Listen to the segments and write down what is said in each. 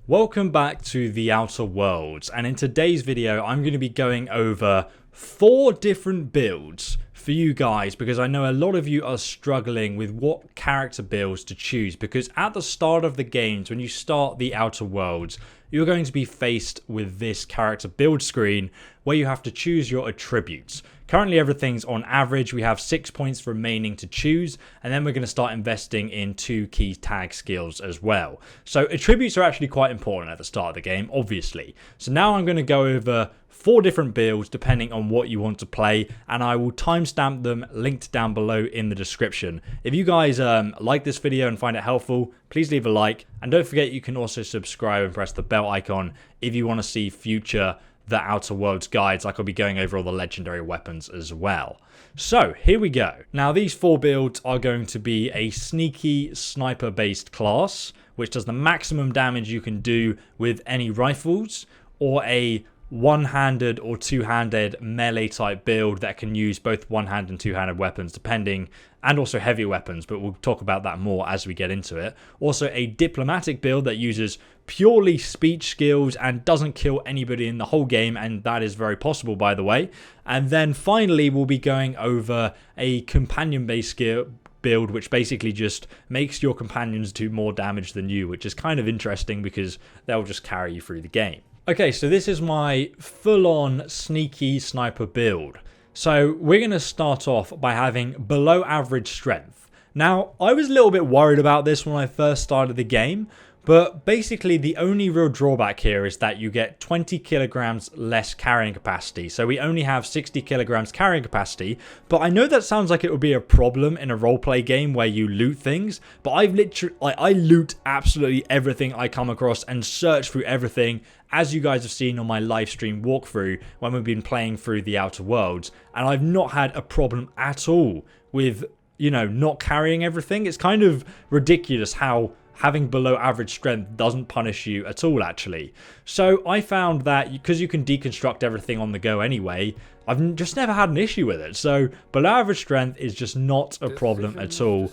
Welcome back to the Outer Worlds, and in today's video I'm going to be going over 4 different builds for you guys, because I know a lot of you are struggling with what character builds to choose, because at the start of the games, when you start the Outer Worlds, you're going to be faced with this character build screen where you have to choose your attributes. Currently everything's on average. We have 6 points remaining to choose, and then we're going to start investing in 2 key tag skills as well. So attributes are actually quite important at the start of the game, obviously. So now I'm going to go over 4 different builds depending on what you want to play, and I will timestamp them linked down below in the description. If you guys like this video and find it helpful, please leave a like, and don't forget you can also subscribe and press the bell icon if you want to see future The Outer Worlds guides, like I'll be going over all the legendary weapons as well. So here we go. Now these 4 builds are going to be a sneaky sniper based class, which does the maximum damage you can do with any rifles, or a one-handed or two-handed melee type build that can use both one-handed and two-handed weapons depending, and also heavy weapons, but we'll talk about that more as we get into it. Also a diplomatic build that uses purely speech skills and doesn't kill anybody in the whole game, and that is very possible, by the way. And then finally we'll be going over a companion based skill build, which basically just makes your companions do more damage than you, which is kind of interesting because they'll just carry you through the game. Okay, so this is my full-on sneaky sniper build. So we're going to start off by having below average strength. Now, I was a little bit worried about this when I first started the game, but basically the only real drawback here is that you get 20 kilograms less carrying capacity. So we only have 60 kilograms carrying capacity, but I know that sounds like it would be a problem in a roleplay game where you loot things, but I loot absolutely everything I come across and search through everything, as you guys have seen on my live stream walkthrough when we've been playing through the Outer Worlds, and I've not had a problem at all with, you know, not carrying everything. It's kind of ridiculous how having below average strength doesn't punish you at all, actually. So I found that because you can deconstruct everything on the go anyway, I've just never had an issue with it. So below average strength is just not a problem at all.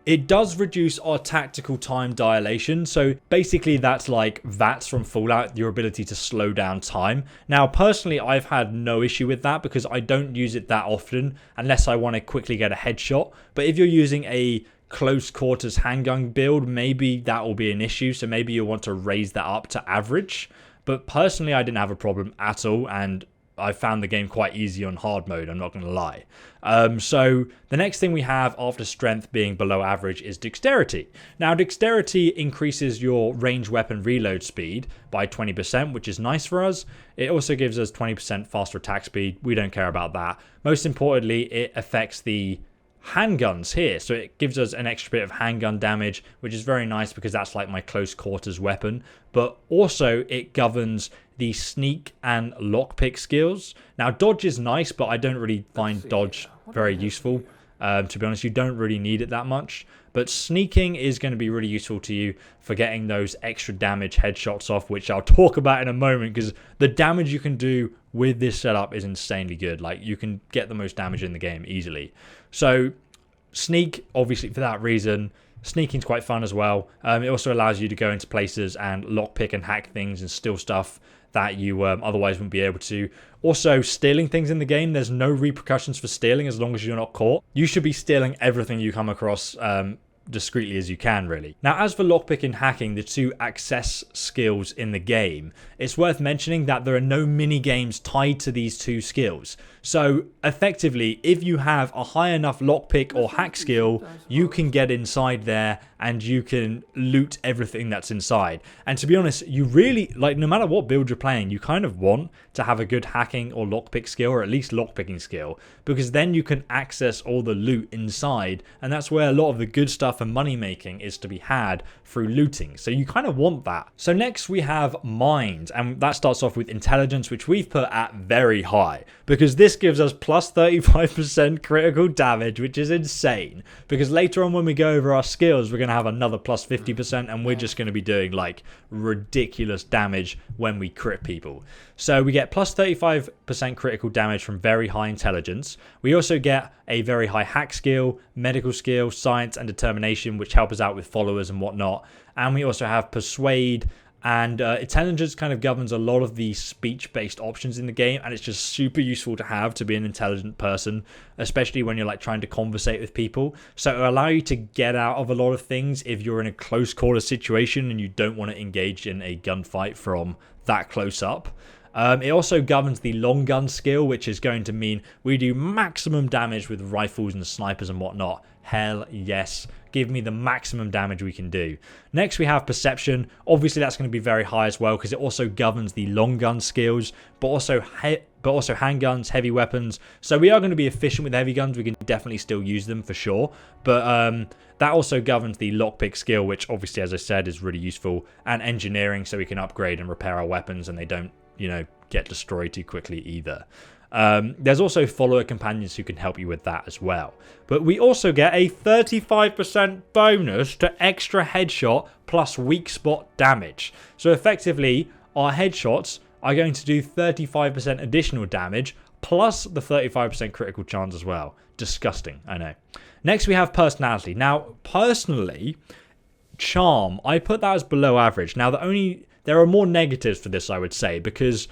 It does reduce our tactical time dilation. So basically that's like VATS from Fallout, your ability to slow down time. Now personally I've had no issue with that because I don't use it that often unless I want to quickly get a headshot. But if you're using a close quarters handgun build, maybe that will be an issue, so maybe you want to raise that up to average. But personally I didn't have a problem at all, and I found the game quite easy on hard mode, I'm not going to lie. So the next thing we have after strength being below average is dexterity. Now dexterity increases your range weapon reload speed by 20%, which is nice for us. It also gives us 20% faster attack speed. We don't care about that. Most importantly, it affects the handguns here, so it gives us an extra bit of handgun damage, which is very nice because that's like my close quarters weapon. But also it governs the sneak and lockpick skills. Now dodge is nice, but I don't really find dodge very useful. To be honest, you don't really need it that much, but sneaking is going to be really useful to you for getting those extra damage headshots off, which I'll talk about in a moment, because the damage you can do with this setup is insanely good. Like, you can get the most damage in the game easily. So sneak, obviously for that reason. Sneaking's quite fun as well. It also allows you to go into places and lockpick and hack things and steal stuff that you otherwise wouldn't be able to. Also, stealing things in the game, there's no repercussions for stealing as long as you're not caught. You should be stealing everything you come across discreetly as you can, really. Now, as for lockpick and hacking, the 2 access skills in the game, it's worth mentioning that there are no mini games tied to these 2 skills. So effectively, if you have a high enough lockpick or hack skill, you can get inside there and you can loot everything that's inside. And to be honest, you really, like, no matter what build you're playing, you kind of want to have a good hacking or lockpick skill, or at least lockpicking skill, because then you can access all the loot inside, and that's where a lot of the good stuff and money making is to be had through looting. So you kind of want that. So next we have mind, and that starts off with intelligence, which we've put at very high, because this gives us plus 35% critical damage, which is insane, because later on when we go over our skills, we're going to have another plus 50%, and we're just going to be doing like ridiculous damage when we crit people. So we get plus 35% critical damage from very high intelligence. We also get a very high hack skill, medical skill, science, and determination, which help us out with followers and whatnot. And we also have persuade And intelligence kind of governs a lot of the speech-based options in the game, and it's just super useful to have to be an intelligent person, especially when you're like trying to conversate with people. So it'll allow you to get out of a lot of things if you're in a close quarter situation and you don't want to engage in a gunfight from that close up. It also governs the long gun skill, which is going to mean we do maximum damage with rifles and snipers and whatnot. Hell yes. Give me the maximum damage we can do. Next, we have perception. Obviously, that's going to be very high as well because it also governs the long gun skills, but also handguns, heavy weapons. So we are going to be efficient with heavy guns. We can definitely still use them for sure. But that also governs the lockpick skill, which obviously, as I said, is really useful. And engineering, so we can upgrade and repair our weapons and they don't, get destroyed too quickly either. There's also follower companions who can help you with that as well. But we also get a 35% bonus to extra headshot plus weak spot damage. So effectively, our headshots are going to do 35% additional damage plus the 35% critical chance as well. Disgusting, I know. Next, we have personality. Now, personally, charm, I put that as below average. Now, there are more negatives for this, I would say, because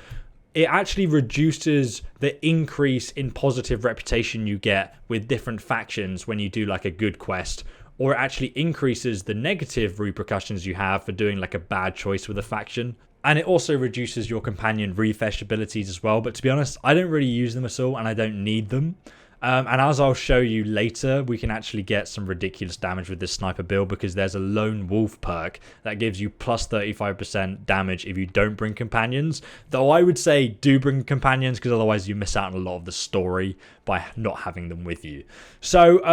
it actually reduces the increase in positive reputation you get with different factions when you do like a good quest, or it actually increases the negative repercussions you have for doing like a bad choice with a faction. And it also reduces your companion refresh abilities as well. But to be honest, I don't really use them at all and I don't need them. And as I'll show you later, we can actually get some ridiculous damage with this sniper build because there's a lone wolf perk that gives you plus 35% damage if you don't bring companions. Though I would say do bring companions because otherwise you miss out on a lot of the story by not having them with you. So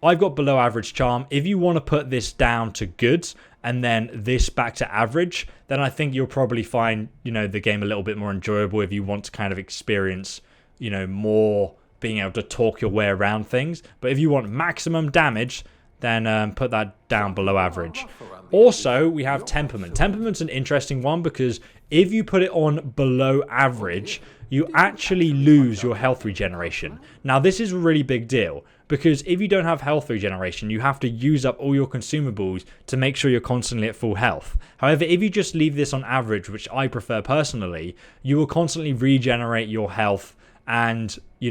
I've got below average charm. If you want to put this down to good and then this back to average, then I think you'll probably find, the game a little bit more enjoyable if you want to kind of experience, more being able to talk your way around things. But if you want maximum damage, then put that down below average. Also, we have temperament. Temperament's an interesting one because if you put it on below average, you actually lose your health regeneration. Now, this is a really big deal because if you don't have health regeneration, you have to use up all your consumables to make sure you're constantly at full health. However, if you just leave this on average, which I prefer personally, you will constantly regenerate your health and you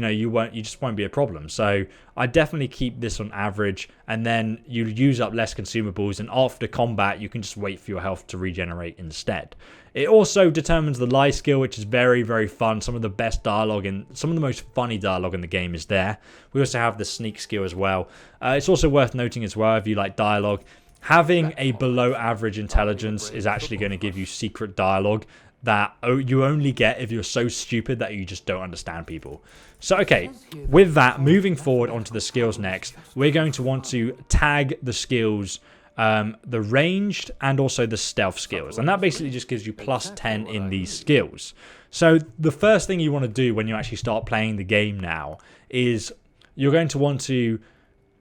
just won't be a problem. So I definitely keep this on average, and then you use up less consumables, and after combat you can just wait for your health to regenerate instead. It also determines the lie skill, which is very, very fun. Some of the best dialogue and some of the most funny dialogue in the game is there. We also have the sneak skill as well. It's also worth noting as well, if you like dialogue, having a below average intelligence is actually going to give you secret dialogue that you only get if you're so stupid that you just don't understand people. So, okay, with that, moving forward onto the skills next, we're going to want to tag the skills, the ranged and also the stealth skills. And that basically just gives you plus 10 in these skills. So the first thing you want to do when you actually start playing the game now is you're going to want to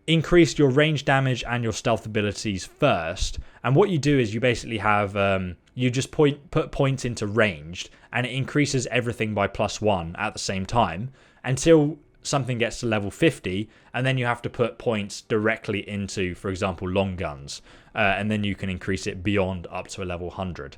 increase your range damage and your stealth abilities first. And what you do is you basically have you just put points into ranged, and it increases everything by +1 at the same time until something gets to level 50, and then you have to put points directly into, for example, long guns, and then you can increase it beyond up to a level 100.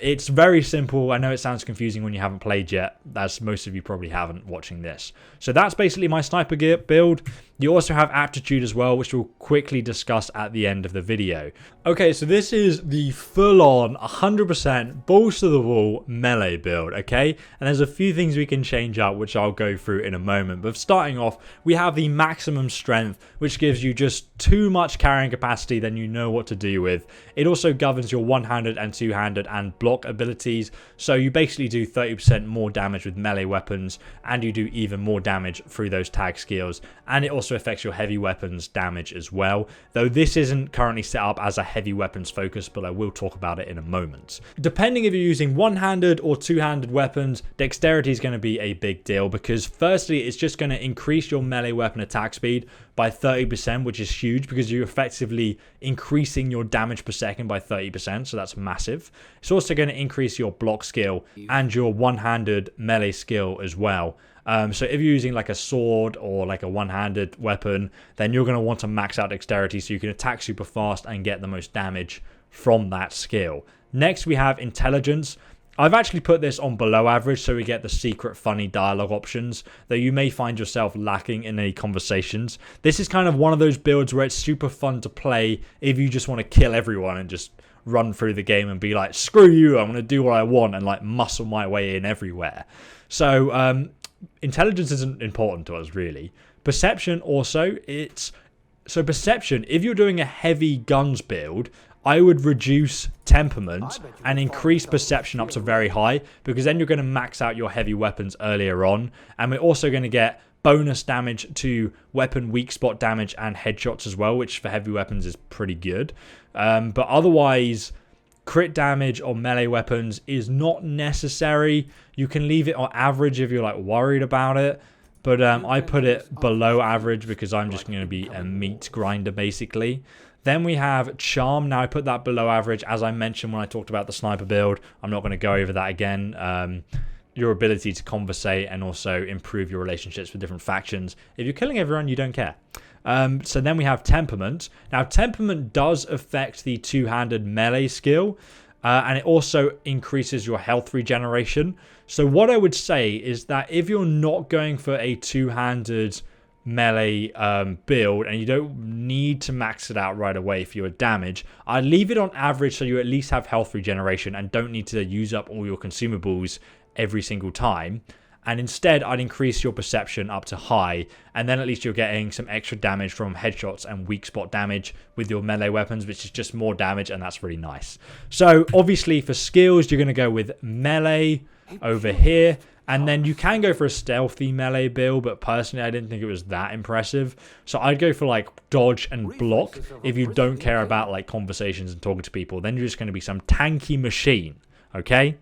It's very simple. I know it sounds confusing when you haven't played yet, as most of you probably haven't watching this. So that's basically my sniper gear build. You also have aptitude as well, which we'll quickly discuss at the end of the video. Okay, so this is the full-on 100% balls to the wall melee build, okay? And there's a few things we can change up, which I'll go through in a moment. But starting off, we have the maximum strength, which gives you just too much carrying capacity than you know what to do with. It also governs your one-handed and two-handed and block abilities, so you basically do 30% more damage with melee weapons, and you do even more damage through those tag skills, and it also affects your heavy weapons damage as well, though this isn't currently set up as a heavy weapons focus, but I will talk about it in a moment. Depending if you're using one-handed or two-handed weapons, dexterity is going to be a big deal, because firstly it's just going to increase your melee weapon attack speed by 30%, which is huge because you're effectively increasing your damage per second by 30%, so that's massive. It's also going to increase your block skill and your one-handed melee skill as well. So if you're using like a sword or like a one-handed weapon, then you're going to want to max out dexterity so you can attack super fast and get the most damage from that skill. Next, we have intelligence. I've actually put this on below average so we get the secret funny dialogue options that you may find yourself lacking in any conversations. This is kind of one of those builds where it's super fun to play if you just want to kill everyone and just run through the game and be like, screw you, I'm going to do what I want and like muscle my way in everywhere. So intelligence isn't important to us really. Perception also, so perception, if you're doing a heavy guns build, I would reduce temperament and increase perception up to very high, because then you're going to max out your heavy weapons earlier on. And we're also going to get bonus damage to weapon weak spot damage and headshots as well, which for heavy weapons is pretty good. But otherwise, crit damage on melee weapons is not necessary. You can leave it on average if you're like worried about it. But I put it below average because I'm just going to be a meat grinder basically. Then we have charm. Now I put that below average, as I mentioned when I talked about the sniper build. I'm not going to go over that again. Your ability to conversate and also improve your relationships with different factions. If you're killing everyone, you don't care. So then we have temperament. Now temperament does affect the two-handed melee skill. And it also increases your health regeneration. So what I would say is that if you're not going for a two-handed melee build and you don't need to max it out right away for your damage, I'd leave it on average so you at least have health regeneration and don't need to use up all your consumables every single time. And instead I'd increase your perception up to high, and then at least you're getting some extra damage from headshots and weak spot damage with your melee weapons, which is just more damage, and that's really nice. So obviously for skills you're going to go with melee over here. And then you can go for a stealthy melee build, but personally I didn't think it was that impressive. So I'd go for like dodge and block if you don't care about like conversations and talking to people. Then you're just going to be some tanky machine, okay?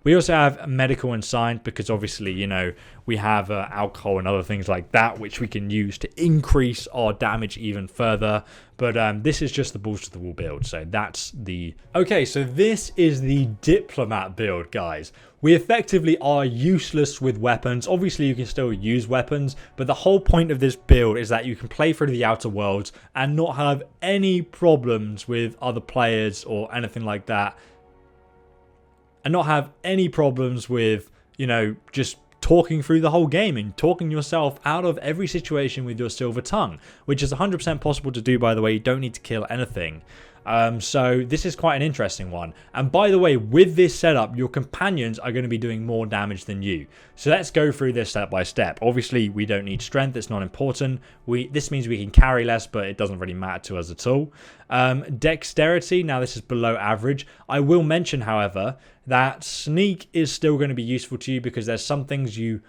We also have medical and science because obviously, you know, we have alcohol and other things like that, which we can use to increase our damage even further. But this is just the balls to the wall build. So that's the... Okay, so this is the Diplomat build, guys. We effectively are useless with weapons. Obviously, you can still use weapons, but the whole point of this build is that you can play through the outer worlds and not have any problems with other players or anything like that. And not have any problems with, you know, just talking through the whole game and talking yourself out of every situation with your silver tongue, which is 100% possible to do, by the way. You don't need to kill anything. So this is quite an interesting one. And by the way, with this setup, your companions are going to be doing more damage than you. So let's go through this step by step. Obviously, we don't need strength. It's not important. This means we can carry less, but it doesn't really matter to us at all. Dexterity. Now, this is below average. I will mention, however, that sneak is still going to be useful to you because there's some things you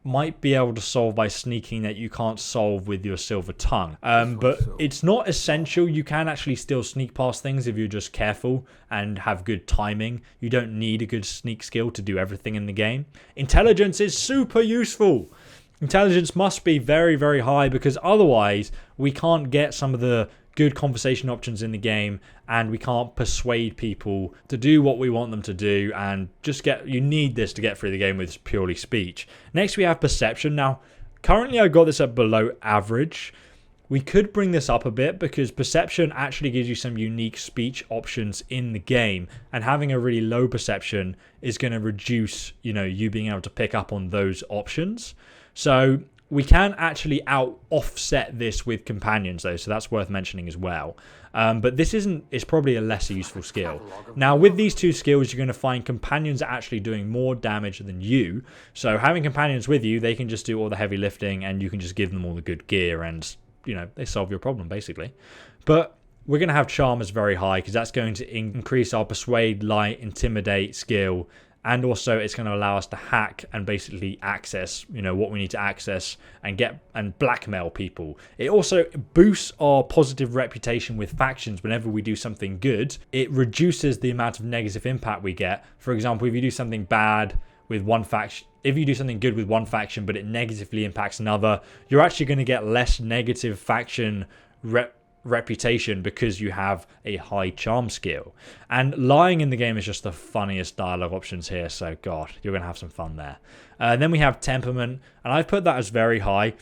might be able to solve by sneaking that you can't solve with your silver tongue. But it's not essential. You can actually still sneak past things if you're just careful and have good timing. You don't need a good sneak skill to do everything in the game. Intelligence is super useful. Intelligence must be very, very high because otherwise we can't get some of the good conversation options in the game and we can't persuade people to do what we want them to do, and you need this to get through the game with purely speech. Next we have perception. Now currently I've got this at below average. We could bring this up a bit because perception actually gives you some unique speech options in the game, and having a really low perception is going to reduce, you know, you being able to pick up on those options. So we can actually offset this with companions though, so that's worth mentioning as well. But this it's probably a lesser useful skill. Now with these two skills, you're going to find companions are actually doing more damage than you. So having companions with you, they can just do all the heavy lifting and you can just give them all the good gear and, you know, they solve your problem basically. But we're going to have charm as very high because that's going to increase our persuade, lie, intimidate skill. And also it's going to allow us to hack and basically access, you know, what we need to access and get and blackmail people. It also boosts our positive reputation with factions whenever we do something good. It reduces the amount of negative impact we get. For example, if you do something bad with one faction, if you do something good with one faction but it negatively impacts another, you're actually going to get less negative faction reputation because you have a high charm skill. And lying in the game is just the funniest dialogue options here, so god, you're gonna have some fun there. Then we have temperament, and I've put that as very high.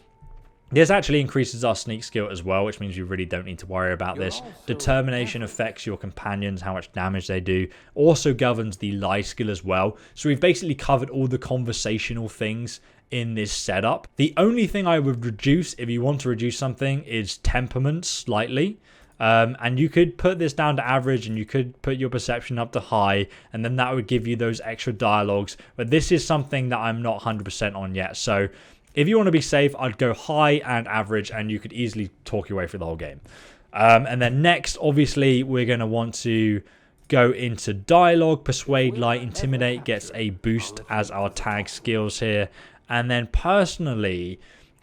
This actually increases our sneak skill as well, which means you really don't need to worry about this. Determination affects your companions, how much damage they do. Also governs the lie skill as well. So we've basically covered all the conversational things in this setup. The only thing I would reduce, if you want to reduce something, is temperament slightly. And you could put this down to average, and you could put your perception up to high, and then that would give you those extra dialogues. But this is something that I'm not 100% on yet. So if you want to be safe, I'd go high and average, and you could easily talk your way through the whole game. And then next, obviously, we're going to want to go into dialogue. Persuade, lie, intimidate gets a boost as our tag skills here. And then personally,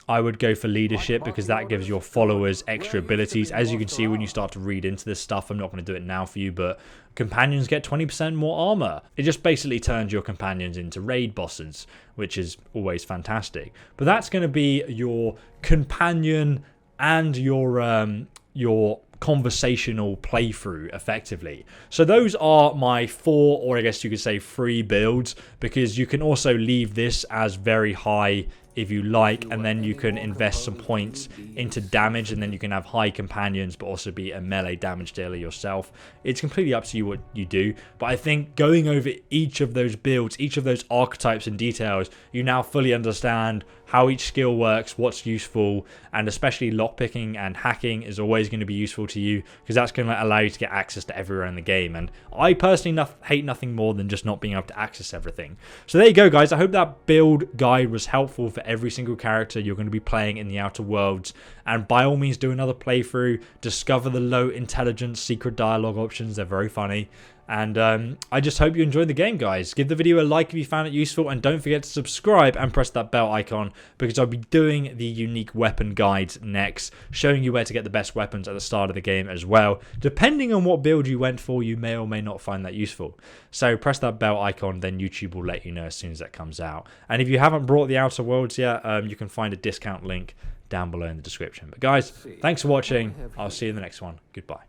I would go for leadership because that gives your followers extra abilities. As you can see when you start to read into this stuff, I'm not going to do it now for you, but companions get 20% more armor. It just basically turns your companions into raid bosses, which is always fantastic. But that's going to be your companion and your conversational playthrough effectively. So those are my 4, or I guess you could say 3 builds, because you can also leave this as very high if you like, and then you can invest some points into damage, and then you can have high companions but also be a melee damage dealer yourself. It's completely up to you what you do, but I think going over each of those builds, each of those archetypes and details, you now fully understand how each skill works, what's useful, and especially lockpicking and hacking is always going to be useful to you, because that's going to allow you to get access to everywhere in the game. And I personally hate nothing more than just not being able to access everything. So there you go, guys. I hope that build guide was helpful for every single character you're going to be playing in the Outer Worlds. And by all means, do another playthrough, discover the low intelligence secret dialogue options. They're very funny. And I just hope you enjoyed the game, guys. Give the video a like if you found it useful, and don't forget to subscribe and press that bell icon, because I'll be doing the unique weapon guides next, showing you where to get the best weapons at the start of the game as well. Depending on what build you went for, you may or may not find that useful. So press that bell icon, then YouTube will let you know as soon as that comes out. And if you haven't brought the Outer Worlds yet, you can find a discount link down below in the description. But guys, thanks for watching. I'll see you in the next one. Goodbye.